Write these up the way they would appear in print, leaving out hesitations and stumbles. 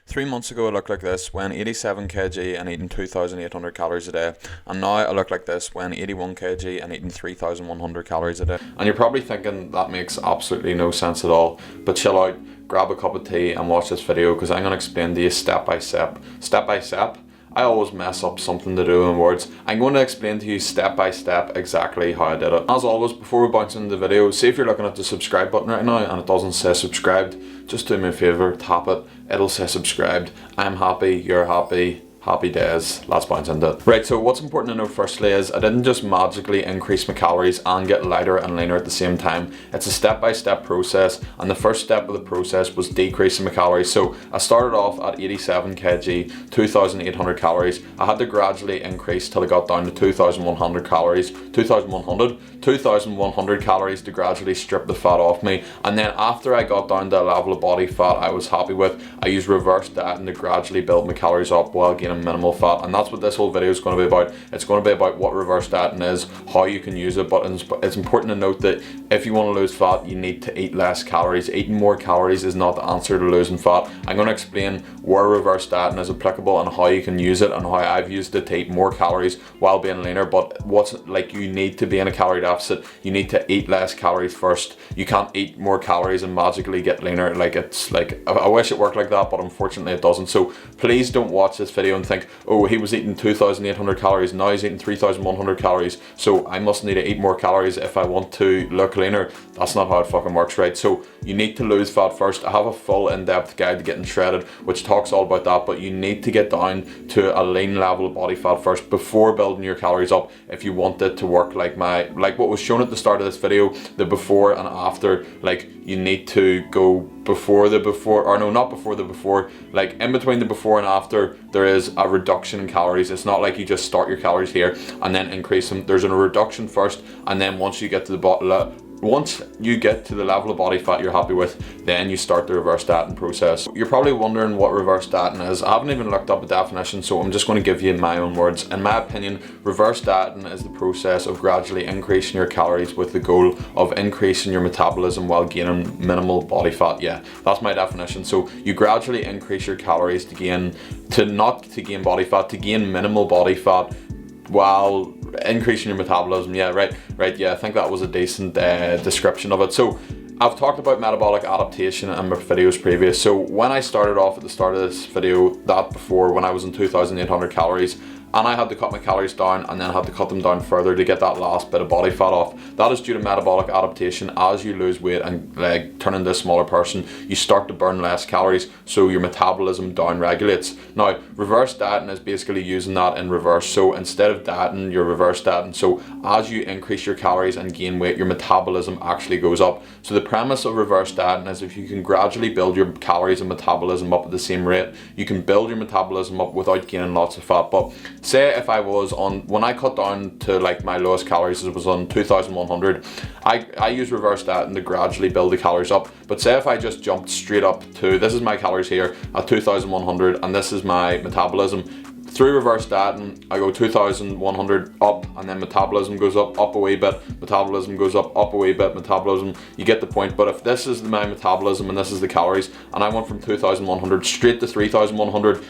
3 months ago I looked like this when 87 kg and eating 2,800 calories a day, and now I look like this when 81 kg and eating 3,100 calories a day. And you're probably thinking that makes absolutely no sense at all, but chill out, grab a cup of tea and watch this video, because I'm going to explain to you step by step. I always mess up something to do in words. I'm going to explain to you step by step exactly how I did it. As always, before we bounce into the video, see if you're looking at the subscribe button right now and it doesn't say subscribed, just do me a favour, tap it, it'll say subscribed. I'm happy, you're happy. Happy days. Let's bounce into it. Right, so what's important to know firstly is I didn't just magically increase my calories and get lighter and leaner at the same time. It's a step-by-step process, and the first step of the process was decreasing my calories. So I started off at 87 kg, 2,800 calories. I had to gradually increase till I got down to 2,100 calories. 2,100 calories to gradually strip the fat off me. And then after I got down to a level of body fat I was happy with, I used reverse dieting to gradually build my calories up while gaining minimal fat. And that's what this whole video is going to be about. It's going to be about what reverse dieting is, how you can use it, but it's important to note that if you want to lose fat, you need to eat less calories. Eating more calories is not the answer to losing fat. I'm going to explain where reverse dieting is applicable and how you can use it and how I've used it to eat more calories while being leaner. But you need to be in a calorie deficit. You need to eat less calories first. You can't eat more calories and magically get leaner. I wish it worked like that, but unfortunately it doesn't. So please don't watch this video and think, oh, he was eating 2,800 calories, now he's eating 3,100 calories, so I must need to eat more calories if I want to look leaner. That's not how it fucking works, right? So you need to lose fat first. I have a full in-depth guide to getting shredded which talks all about that, but you need to get down to a lean level of body fat first before building your calories up if you want it to work like what was shown at the start of this video, the before and after. Like, you need to go before the before, or no, not before the before, like in between the before and after there is a reduction in calories. It's not like you just start your calories here and then increase them. There's a reduction first, and then once you get to the level of body fat you're happy with, then you start the reverse dieting process. You're probably wondering what reverse dieting is. I haven't even looked up a definition, so I'm just going to give you my own words. In my opinion, reverse dieting is the process of gradually increasing your calories with the goal of increasing your metabolism while gaining minimal body fat. Yeah, that's my definition. So you gradually increase your calories not to gain body fat, to gain minimal body fat while increasing your metabolism. Yeah, right. Yeah, I think that was a decent description of it. So I've talked about metabolic adaptation in my videos previous. So when I started off at the start of this video, when I was in 2,800 calories, and I had to cut my calories down and then had to cut them down further to get that last bit of body fat off. That is due to metabolic adaptation. As you lose weight and turn into a smaller person, you start to burn less calories, so your metabolism down regulates. Now, reverse dieting is basically using that in reverse. So instead of dieting, you're reverse dieting. So as you increase your calories and gain weight, your metabolism actually goes up. So the premise of reverse dieting is if you can gradually build your calories and metabolism up at the same rate, you can build your metabolism up without gaining lots of fat. But say if I was when I cut down to my lowest calories, it was on 2,100, I use reverse dieting to gradually build the calories up. But say if I just jumped straight up to, this is my calories here at 2,100 and this is my metabolism. Through reverse dieting, I go 2,100 up, and then metabolism goes up a wee bit, metabolism goes up a wee bit, metabolism, you get the point. But if this is my metabolism and this is the calories, and I went from 2,100 straight to 3,100,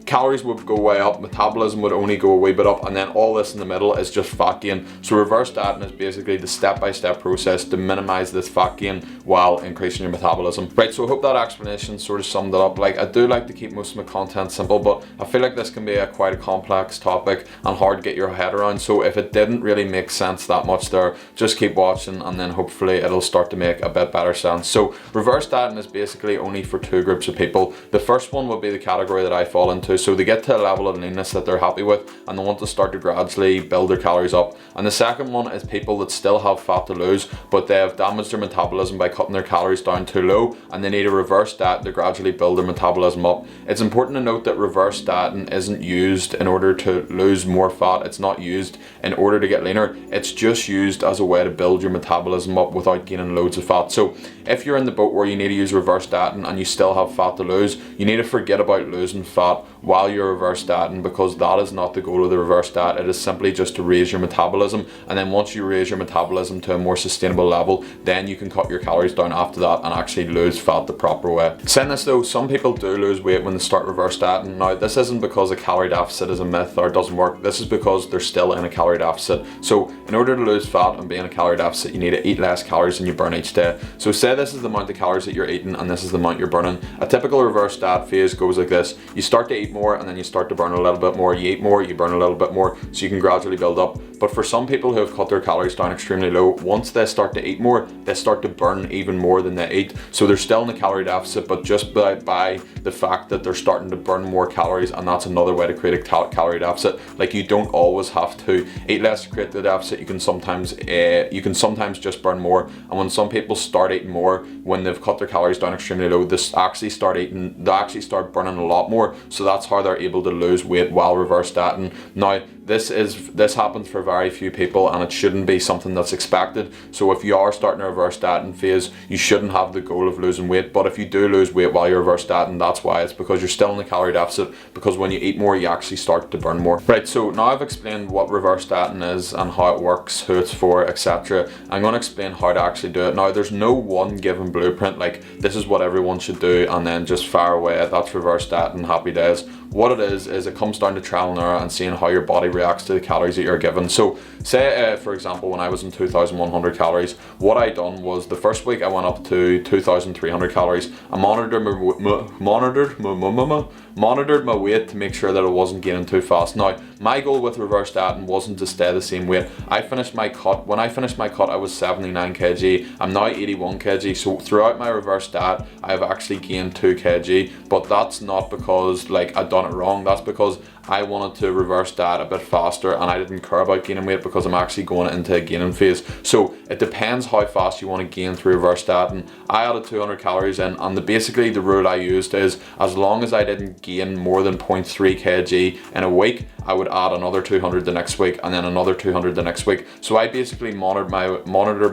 calories would go way up, metabolism would only go a wee bit up, and then all this in the middle is just fat gain. So reverse dieting is basically the step-by-step process to minimize this fat gain while increasing your metabolism. Right, so I hope that explanation sort of summed it up. I do like to keep most of my content simple, but I feel like this can be quite a complex topic and hard to get your head around. So if it didn't really make sense that much there, just keep watching and then hopefully it'll start to make a bit better sense. So reverse dieting is basically only for two groups of people. The first one would be the category that I fall into. So they get to a level of leanness that they're happy with and they want to start to gradually build their calories up. And the second one is people that still have fat to lose, but they have damaged their metabolism by cutting their calories down too low, and they need a reverse diet to gradually build their metabolism up. It's important to note that reverse dieting is isn't used in order to lose more fat. It's not used in order to get leaner. It's just used as a way to build your metabolism up without gaining loads of fat. So if you're in the boat where you need to use reverse dieting and you still have fat to lose, you need to forget about losing fat while you're reverse dieting, because that is not the goal of the reverse diet. It is simply just to raise your metabolism, and then once you raise your metabolism to a more sustainable level, then you can cut your calories down after that and actually lose fat the proper way. Saying this though, some people do lose weight when they start reverse dieting. Now this isn't because a calorie deficit is a myth or it doesn't work. This is because they're still in a calorie deficit. So in order to lose fat and be in a calorie deficit, you need to eat less calories than you burn each day. So say this is the amount of calories that you're eating and this is the amount you're burning. A typical reverse diet phase goes like this. You start to eat more and then you start to burn a little bit more. You eat more, you burn a little bit more, so you can gradually build up. But for some people who have cut their calories down extremely low, once they start to eat more, they start to burn even more than they eat. So they're still in a calorie deficit, but just by the fact that they're starting to burn more calories, and that's another way to create a calorie deficit. Like, you don't always have to eat less to create the deficit. You can sometimes just burn more. And when some people start eating more, when they've cut their calories down extremely low, they actually start burning a lot more. So that's how they're able to lose weight while reverse dieting. Now, this happens for very few people, and it shouldn't be something that's expected. So if you are starting a reverse dieting phase, you shouldn't have the goal of losing weight. But if you do lose weight while you're reverse dieting, that's why. It's because you're still in the calorie deficit, because when you eat more, you actually start to burn more. Right, so now I've explained what reverse dieting is and how it works, who it's for, etc. I'm going to explain how to actually do it. Now, there's no one given blueprint, like this is what everyone should do and then just fire away, that's reverse dieting, happy days. What it is it comes down to trial and error and seeing how your body reacts to the calories that you're given. So say for example, when I was in 2,100 calories, what I done was the first week I went up to 2,300 calories. I monitored my weight to make sure that it wasn't gaining too fast. Now, my goal with reverse dieting wasn't to stay the same weight. When I finished my cut, I was 79 kg. I'm now 81 kg. So throughout my reverse diet, I have actually gained 2 kg. But that's not because like I'd done it wrong. That's because I wanted to reverse diet a bit faster and I didn't care about gaining weight because I'm actually going into a gaining phase. So it depends how fast you want to gain through reverse dieting. I added 200 calories in, and basically the rule I used is as long as I didn't gain more than 0.3 kg in a week, I would add another 200 the next week and then another 200 the next week. So I basically monitored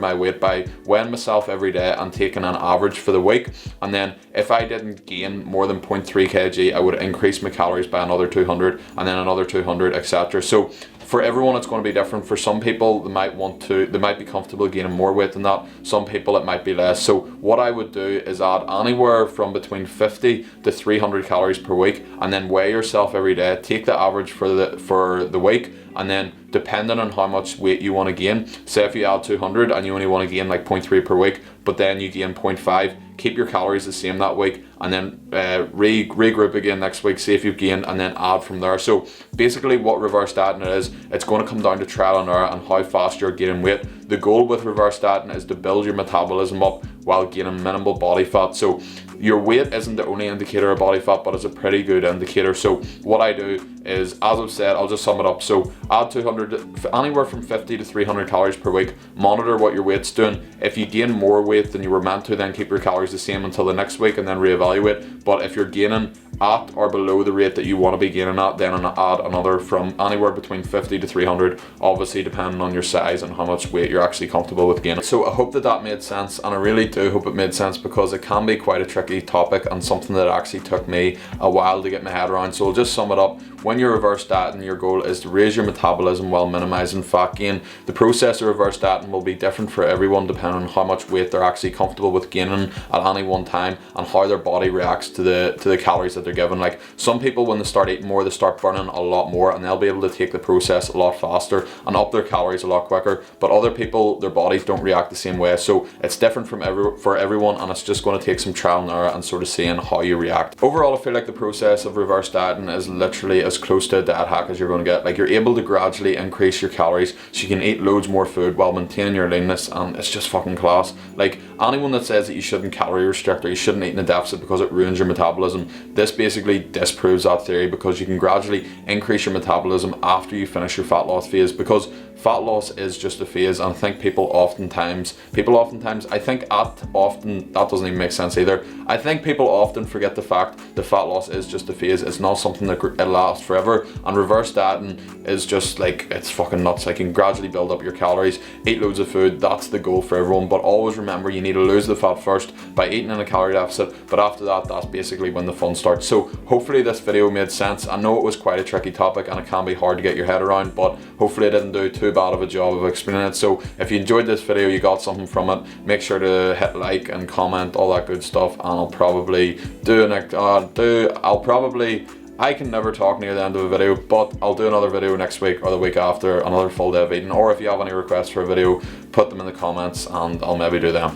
my weight by weighing myself every day and taking an average for the week. And then if I didn't gain more than 0.3 kg, I would increase my calories by another 200 and then another 200, etc. So for everyone it's going to be different. For some people they might be comfortable gaining more weight than that. Some people it might be less. So what I would do is add anywhere from between 50 to 300 calories per week and then weigh yourself every day. Take the average for the week, and then depending on how much weight you want to gain, say if you add 200 and you only want to gain like 0.3 per week, but then you gain 0.5, keep your calories the same that week and then regroup again next week, see if you've gained, and then add from there. So basically what reverse dieting is, it's going to come down to trial and error and how fast you're gaining weight. The goal with reverse dieting is to build your metabolism up while gaining minimal body fat. So your weight isn't the only indicator of body fat, but it's a pretty good indicator. So what I do is, as I've said, I'll just sum it up. So add 200, anywhere from 50 to 300 calories per week. Monitor what your weight's doing. If you gain more weight than you were meant to, then keep your calories the same until the next week and then reevaluate. But if you're gaining at or below the rate that you want to be gaining at, then add another from anywhere between 50 to 300, obviously depending on your size and how much weight you're actually comfortable with gaining. So I hope that made sense, and I really do hope it made sense, because it can be quite a tricky topic and something that actually took me a while to get my head around. So I'll just sum it up. When you're reverse dieting, your goal is to raise your metabolism while minimizing fat gain. The process of reverse dieting will be different for everyone depending on how much weight they're actually comfortable with gaining at any one time and how their body reacts to the calories that they're given. Like, some people, when they start eating more, they start burning a lot more and they'll be able to take the process a lot faster and up their calories a lot quicker. But other people, their bodies don't react the same way. So it's different for everyone, and it's just going to take some trial and error and sort of seeing how you react. Overall, I feel like the process of reverse dieting is literally as close to a diet hack as you're going to get. Like, you're able to gradually increase your calories so you can eat loads more food while maintaining your leanness, and it's just fucking class. Like, anyone that says that you shouldn't calorie restrict or you shouldn't eat in a deficit because it ruins your metabolism, this basically disproves that theory, because you can gradually increase your metabolism after you finish your fat loss phase, because fat loss is just a phase. And I think people oftentimes, I think that doesn't even make sense either. I think people often forget the fact that fat loss is just a phase. It's not something that it lasts forever, and reverse dieting is just like, it's fucking nuts. Like, you can gradually build up your calories, eat loads of food. That's the goal for everyone, but always remember, you need to lose the fat first by eating in a calorie deficit, but after that, that's basically when the fun starts. So hopefully this video made sense. I know it was quite a tricky topic and it can be hard to get your head around, but hopefully I didn't do too bad of a job of explaining it. So if you enjoyed this video, you got something from it, make sure to hit like and comment, all that good stuff, and I'll probably I can never talk near the end of a video, but I'll do another video next week or the week after, another full day of eating. Or if you have any requests for a video, put them in the comments and I'll maybe do them.